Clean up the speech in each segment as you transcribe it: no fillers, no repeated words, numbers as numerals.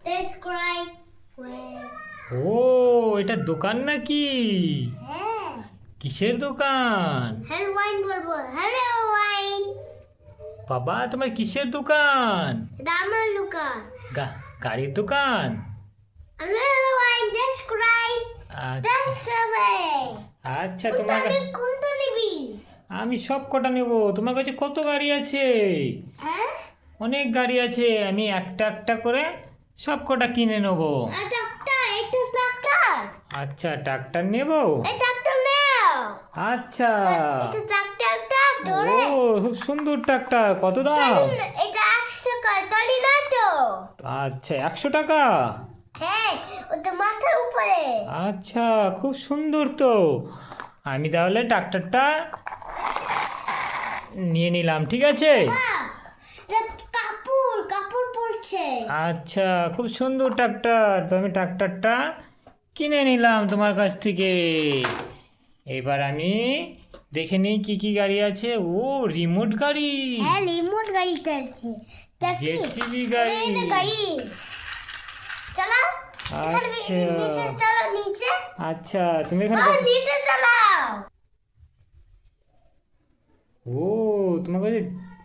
describe. ও এটা দোকান নাকি? হ্যাঁ, কিসের দোকান? হ্যালো ওয়াইন বলবো। হ্যালো ওয়াইন, বাবা তোমার কিসের দোকান? এটা আমার দোকান। গাড়ির দোকান? Hello wine describe. আচ্ছা describe. আচ্ছা কোনটা তোমার কোনটা নিবি? আমি সব কটা নেব। তোমার কাছে কত গাড়ি আছে? হ্যাঁ, অনেক গাড়ি আছে, আমি একটা একটা করে সব কটা কিনে নেব। একটা ট্রাক্টর। আচ্ছা ট্রাক্টর নেব। এই ট্রাক্টর নাও। আচ্ছা এটা ট্রাক্টরটা ধরে। ও খুব সুন্দর ট্রাক্টর, কত দাম? এটা 100 টাকা, টলি না তো? আচ্ছা 100 টাকা। হ্যাঁ, ওটা মাথার উপরে। আচ্ছা খুব সুন্দর তো। আমি তাহলে ট্রাক্টরটা নিয়ে নিলাম, ঠিক আছে? বাহ, এটা কাপড় কাপড় পরছে। আচ্ছা খুব সুন্দর ট্রাক্টর, তো আমি ট্রাক্টরটা কিনে নিলাম তোমার কাছ থেকে। এবার আমি দেখে নিই কি কি গাড়ি আছে। ও রিমোট গাড়ি, হ্যাঁ, রিমোট গাড়ি চলছে। জেসিবি গাড়ি। এটা গাড়ি চালাও। এখানে আচ্ছা নিচে চালাও, নিচে। আচ্ছা তুমি এখানে নিচে চালাও। ও তোমার কাছে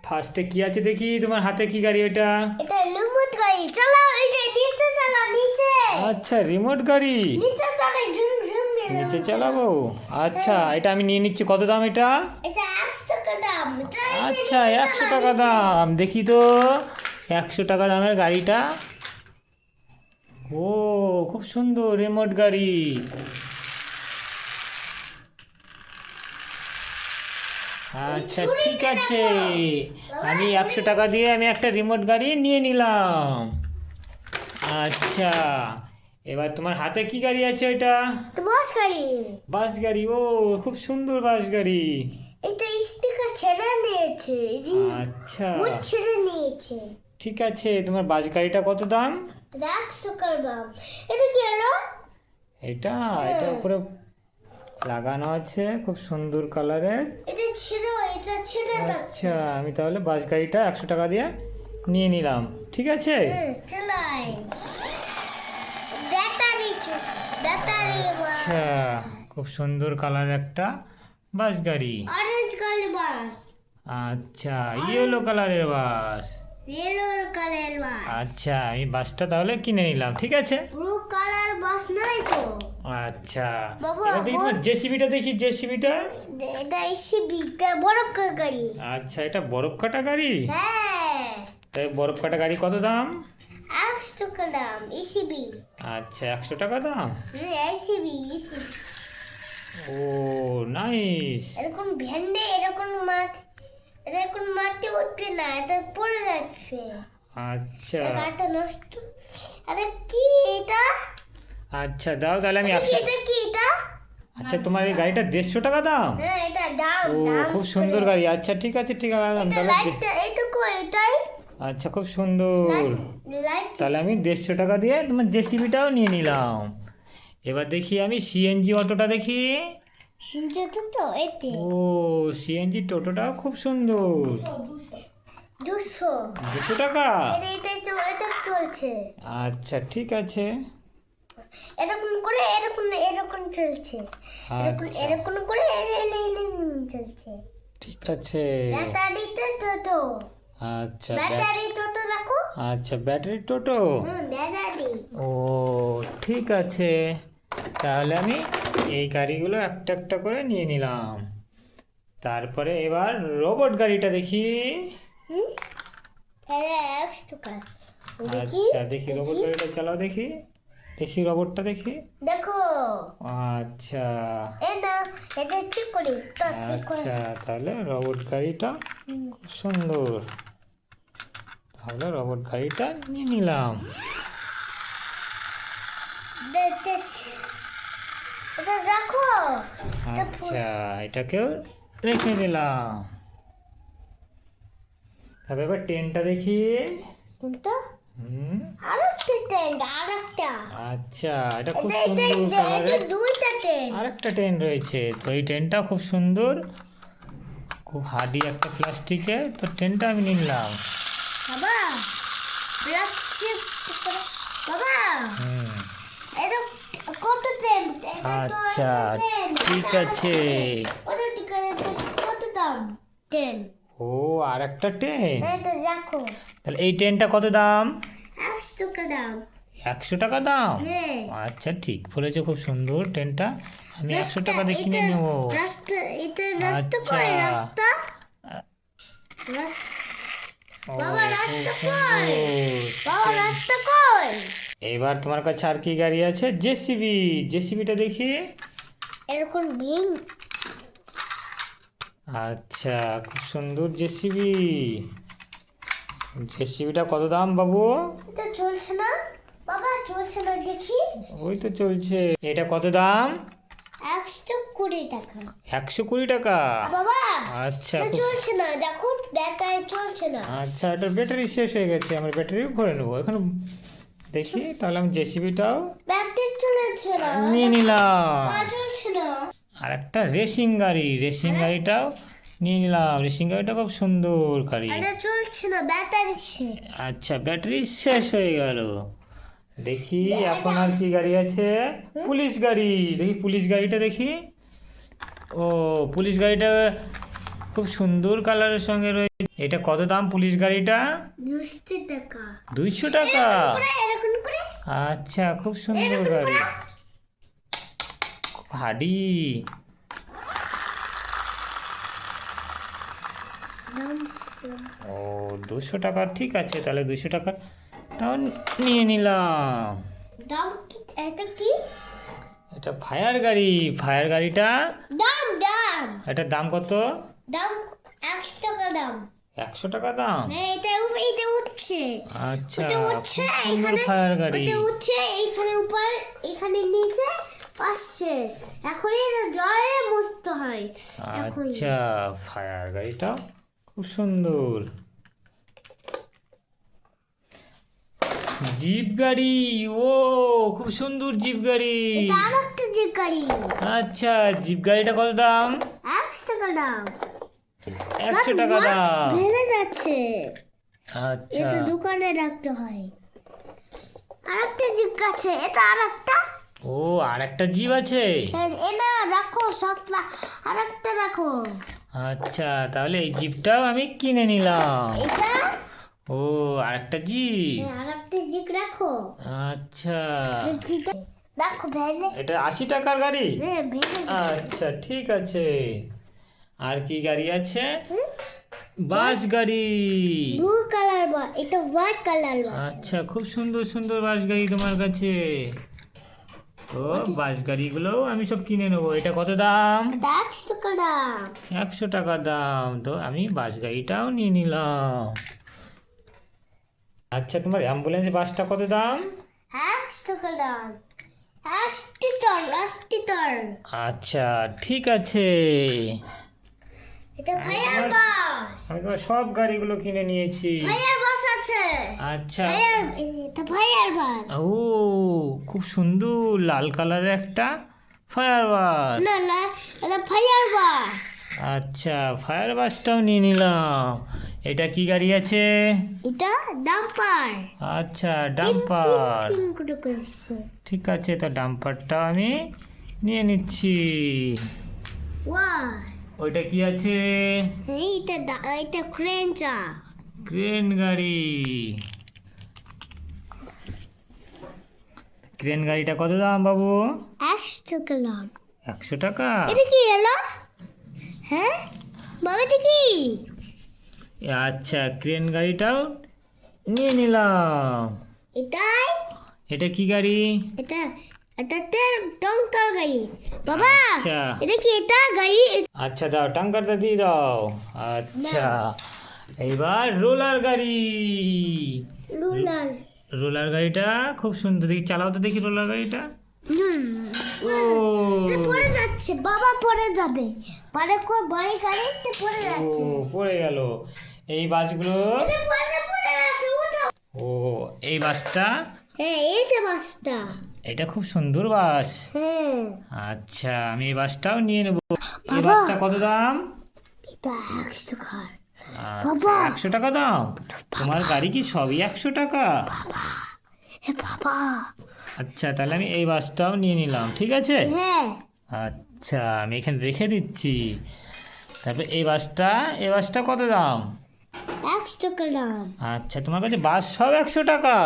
ফার্স্টে কি আছে দেখি, তোমার হাতে কি গাড়ি এটা? এটা রিমোট গাড়ি চালাও। এটা নিচে চালাও, নিচে। আচ্ছা রিমোট গাড়ি, নিচে চালাও, ঝুম ঝুম দিয়ে নিচে দাও। চালাবো। আচ্ছা এটা আমি নিয়ে নিচ্ছি, কত দাম এটা? এটা 100 টাকা দাম। আচ্ছা 100 টাকা দাম, দেখি তো 100 টাকা দামের গাড়িটা। ও খুব সুন্দর রিমোট গাড়ি। আচ্ছা ঠিক আছে, আমি 100 টাকা দিয়ে আমি একটা রিমোট গাড়ি নিয়ে নিলাম। আচ্ছা এবার তোমার হাতে কি গাড়ি আছে এটা? তো বাস গাড়ি। বাস গাড়ি, ও খুব সুন্দর বাস গাড়ি। এটা স্টিকার ছেড়ে নিয়েছে। এই যে আচ্ছা মুখ ছেড়ে নিয়েছে। ঠিক আছে, তোমার বাস গাড়িটা কত দাম? এটা 100 টাকা দাম। এটা কি হলো? এটা এটা উপরে লাগানো আছে, খুব সুন্দর কালারের। এটা ছেড়ে যাচ্ছে। আচ্ছা আমি তাহলে বাস গাড়িটা 100 টাকা দিয়ে নিয়ে নিলাম, ঠিক আছে? চালাই। ব্যাটারি আচ্ছা খুব সুন্দর কালার একটা বাস গাড়ি। অরেঞ্জ কালার বাস, আচ্ছা ইয়েলো কালারের বাস। ইয়েলো কালার বাস, আচ্ছা আমি বাসটা তাহলে কিনে নিলাম, ঠিক আছে? ব্লু কালার বাস নাই তো। আচ্ছা বাবা, এবার দেখি তোমার জেসিবিটা, দেখি জেসিবিটা। এটা এসিবি বড় গাড়ি। আচ্ছা এটা বরফ কাটা গাড়ি। হ্যাঁ, তাই বরফ কাটা গাড়ি কত দাম? 100 টাকা দাম। এসিবি। আচ্ছা 100 টাকা দাম। এসিবি। ও নাইস। এরকম ভেন্ডে এরকম মাটি উঠবে না, এটা পড়ে যাচ্ছে। আচ্ছা গাড়িটা নষ্ট। আরে কি এটা? আচ্ছা দাও তাহলে আমি এটা কি এটা? আচ্ছা তোমার এই গাড়িটা 150 টাকা দাম। হ্যাঁ, এটা দাম ও খুব সুন্দর গাড়ি। আচ্ছা ঠিক আছে ঠিক আছে এটা তাহলে লাইটটা এইটুকু এটাই। আচ্ছা খুব সুন্দর। লাইট তাহলে আমি 150 টাকা দিয়ে তোমার জেসিবিটাও নিয়ে নিলাম। এবার দেখি আমি সিএনজি অটোটা দেখি। শুনছো তো এতে ও সিএনজি টোটোটাও খুব সুন্দর। 200। 200 টাকা। এটা চলছে। আচ্ছা ঠিক আছে। এরকম চলছে। আচ্ছা এরকম করে চলছে। ঠিক আছে। ব্যাটারিতে টোটো। আচ্ছা ব্যাটারি টোটো রাখো। আচ্ছা ব্যাটারি টোটো। ব্যাটারি। ও ঠিক আছে, তাহলে আমি এই গাড়িগুলো একটা একটা করে নিয়ে নিলাম। তারপরে এবার রোবট গাড়িটা দেখি। হ্যাঁ, 100 টাকা। আচ্ছা দেখি রোবট গাড়িটা চালাও, দেখি দেখি রোবটটা দেখি। দেখো, আচ্ছা এটা ঠিক করি। আচ্ছা তাহলে রোবট গাড়িটা খুব সুন্দর, তাহলে রোবট গাড়িটা নিয়ে নিলাম। এটা দেখো। আচ্ছা এটাকেও রেখে দিলাম। তারপর এবার ট্রেনটা দেখি। কিন্তু হুম আরেকটা টেন্ট, আরেকটা। আচ্ছা এটা খুব এটা সুন্দর কালারের দুইটা টেন্ট। আরেকটা ট্রেন রয়েছে, তো এই ট্রেনটা খুব সুন্দর, খুব হার্ডি একটা প্লাস্টিকের, তো ট্রেনটা আমি নিলাম। বাবা, ব্ল্যাক শিপ। বাবা, আচ্ছা ঠিক আছে। ওটা ঠিক আছে, কত দাম? 10। ও আর একটা ট্রেন, এটা রাখো। তাহলে এই ট্রেনটা কত দাম? 100 টাকা দাম। 100 টাকা দাম? হ্যাঁ। আচ্ছা ঠিক বলেছো, খুব সুন্দর ট্রেনটা, আমি 100 টাকা দিয়ে কিনে নেব। রাস্তা, এটা রাস্তা আচ্ছা। কই? রাস্তা ও, বাবা, রাস্তা খুব কই? সুন্দর। বাবা, রাস্তা কই? এবার তোমার কাছে আর কি গাড়ি আছে? জেসিবি, জেসিবিটা দেখি। এরকম বিং। আচ্ছা খুব সুন্দর জেসিবি। জেসিবিটা কত দাম বাবু? এটা চলছে না বাবা, চলছে না, দেখি। ওই তো চলছে। এটা কত দাম? 120 টাকা। 120 টাকা? বাবা, আচ্ছা এটা চলছে না, দেখো ব্যাটারি চলছে না। আচ্ছা, এটার ব্যাটারি শেষ হয়ে গেছে, আমরা ব্যাটারি ভরে নেবো এখন। দেখি তাহলে আমি জেসিবিটাও ব্যাটারি চলছে না, নিয়ে নিলাম। না চলছে না। আর একটা রেসিং গাড়ি, রেসিং গাড়িটাও নিয়ে নিলাম। রেসিং গাড়িটা খুব সুন্দর গাড়ি। এটা চলছে না, ব্যাটারি শেষ। আচ্ছা ব্যাটারি শেষ হয়ে গেল। দেখি এখন আর কি গাড়ি আছে? পুলিশ গাড়ি, দেখি পুলিশ গাড়িটা দেখি। ও পুলিশ গাড়িটা খুব সুন্দর কালারের সঙ্গে রয়েছে। এটা কত দাম পুলিশ গাড়িটা? 200 টাকা। 200 টাকা? এরকম করে আচ্ছা খুব সুন্দর গাড়ি, খুব হাডি। ও 200 টাকা, ঠিক আছে তাহলে 200 টাকাটাও নিয়ে নিলাম। দাম কি? এটা কি এটা ফায়ার গাড়ি, ফায়ার গাড়িটা দাম? দাম এটার দাম কত? দাম 100 টাকা দাম। 100 টাকা দাম? হ্যাঁ, এটা এটা উঠছে। আচ্ছা ওটা খুব উঠছে সুন্দর এখানে, ফায়ার গাড়ি। ওটা উঠছে এখানে উপর, এখানে নিচে আসছে। এখন এটা জলে মুক্ত হয়। এখন আচ্ছা ফায়ার গাড়িটা খুব সুন্দর। জিপ গাড়ি, ও খুব সুন্দর জিপ গাড়ি। এটা আরেকটা যে গাড়ি, আচ্ছা জিপ গাড়িটা কত দাম? 100 টাকা দাম। 100 টাকা দাম? ভেঙে যাচ্ছে, আচ্ছা এটা দোকানে রাখতে হয়। আরেকটা জিপ আছে, এটা আরেকটা। ও আর একটা জিপ আছে? এটা রাখো, সবটা আরেকটা রাখো। আচ্ছা তাহলে এই জিপটাও আমি কিনে নিলাম। এটা ও আর একটা জিপ? আরেকটা জিপ রাখো। আচ্ছা দেখো ভেঙে, এটা 80 টাকার গাড়ি? ভেঙে। আচ্ছা ঠিক আছে। আর কি গাড়ি আছে? বাস গাড়ি। ব্লু কালার বা এটা হোয়াইট কালার বা। আচ্ছা খুব সুন্দর সুন্দর বাস গাড়ি তোমার কাছে। তো বাস গাড়িগুলো আমি সব কিনে নেবো। এটা কত দাম? 100 টাকা দাম। 100 টাকা দাম, তো আমি বাস গাড়িটাও নিয়ে নিলাম। আচ্ছা তোমার অ্যাম্বুলেন্স বাসটা কত দাম? 100 টাকা দাম। 80 টন, 80 টন। আচ্ছা ঠিক আছে। এটা ফায়ার বাস। আমি তোমার সব গাড়িগুলো কিনে নিয়েছি। ফায়ার বাস আছে। আচ্ছা এটা ফায়ার বাস। ও খুব সুন্দর লাল কালারের একটা ফায়ার বাস। না না, এটা ফায়ার বাস। আচ্ছা ফায়ার বাসটাও নিয়ে নিলাম। এটা কি গাড়ি আছে? এটা ডাম্পার। আচ্ছা ডাম্পার, তিন করে করেছে। ঠিক আছে তো ডাম্পারটাও আমি নিয়ে নিচ্ছি। ওয়াও, ওইটা কি আছে? এটা ক্রেনটা। ক্রেন গাড়ি। ক্রেন গাড়িটা কত দাম বাবু? 100 টাকা দাম। 100 টাকা? এটা কি এলো? হ্যাঁ বাবা, এটা কি? আচ্ছা ক্রেন গাড়িটাও নিয়ে নিলাম। এটাই, এটা কি গাড়ি? এটা এটা টঙ্কার গাড়ি। বাবা আচ্ছা। এটা কি? এটা গাড়ি। আচ্ছা দাও টাঙ্কারটা দিয়ে দাও। আচ্ছা এইবার রোলার গাড়ি। রুলার। রোলার গাড়িটা খুব সুন্দর, দেখি চালাও তো দেখি রোলার গাড়িটা। ও পড়ে যাচ্ছে বাবা, পড়ে যাবে। পরে বড় গাড়িতে পড়ে ও যাচ্ছে। পড়ে গেল। এই বাসগুলো, এটা পড়ে যাচ্ছে, উঠো। ও এই বাসটা, হ্যাঁ এইটা বাসটা। এটা খুব সুন্দর বাস। হ্যাঁ আচ্ছা আমি এই বাসটাও নিয়ে নেব। এই বাবা। বাসটা কত দাম? এটা 100 টাকা। আচ্ছা, বাবা। 100 টাকা দাম? তোমার গাড়ি কি সবই 100 টাকা? হে বাবা, আচ্ছা, তাহলে আমি এই বাসটাও নিয়ে নিলাম, ঠিক আছে। হ্যাঁ আচ্ছা, আমি এখানে রেখে দিচ্ছি। তারপর এই বাসটা কত দাম? 100 টাকা দাম। আচ্ছা, তোমার কাছে বাস সব 100 টাকা?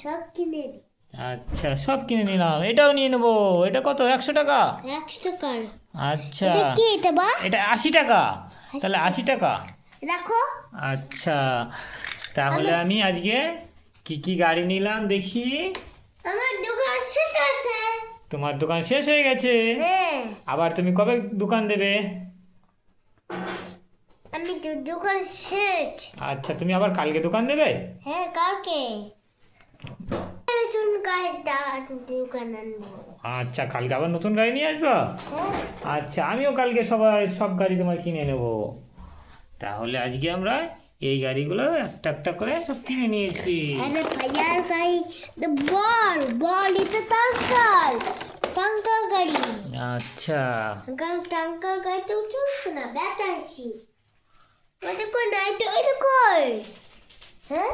সব কিনে নি। আচ্ছা, সব কিনে নিলাম। এটাও নিয়ে নেবো। এটা কত? 100 টাকা? 100 টাকা। আচ্ছা, এটা কি এটা বা? এটা 80 টাকা। তাহলে 80 টাকা। দেখো আচ্ছা, তাহলে আমি আজকে কি কি গাড়ি নিলাম দেখি। আমার দোকান শেষ আছে। তোমার দোকান শেষ হয়ে গেছে? হ্যাঁ আবার তুমি কবে দোকান দেবে? আমি তো দোকান শেষ। আচ্ছা, তুমি আবার কালকে দোকান দেবে? হ্যাঁ কালকে নতুন গাড়ি দোকান আনবো। আচ্ছা, কালকে আবার নতুন গাড়ি নিয়ে আসবা? হ্যাঁ আচ্ছা, আমিও কালকে সব গাড়ি তোমার কিনে নেব। তাহলে আজকে আমরা এই গাড়িগুলো একটা একটা করে সব কিনে নিয়েছি। আরে ভাইয়ার গাড়ি বল এটা টাঙ্কার গাড়ি। আচ্ছা, কারণ টাঙ্কার গাড়ি তো চলছে না, ব্যাটারি। ওটা কই না, এটা কই? হ্যাঁ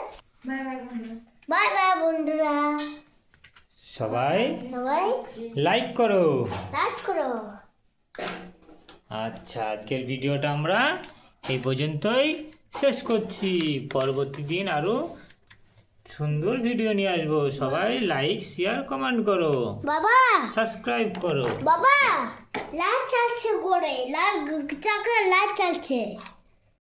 বাই বাই বন্ধুরা। সবাই সবাই লাইক করো। লাইক করো। আচ্ছা, আজকের ভিডিওটা আমরা এই পর্যন্তই শেষ করছি। পরবর্তী দিন আরো সুন্দর ভিডিও নিয়ে আসবো। সবাই লাইক, শেয়ার, কমেন্ট করো, বাবা সাবস্ক্রাইব করো। বাবা লাইট চালছে করে, লাল চাকার লাইট চালছে।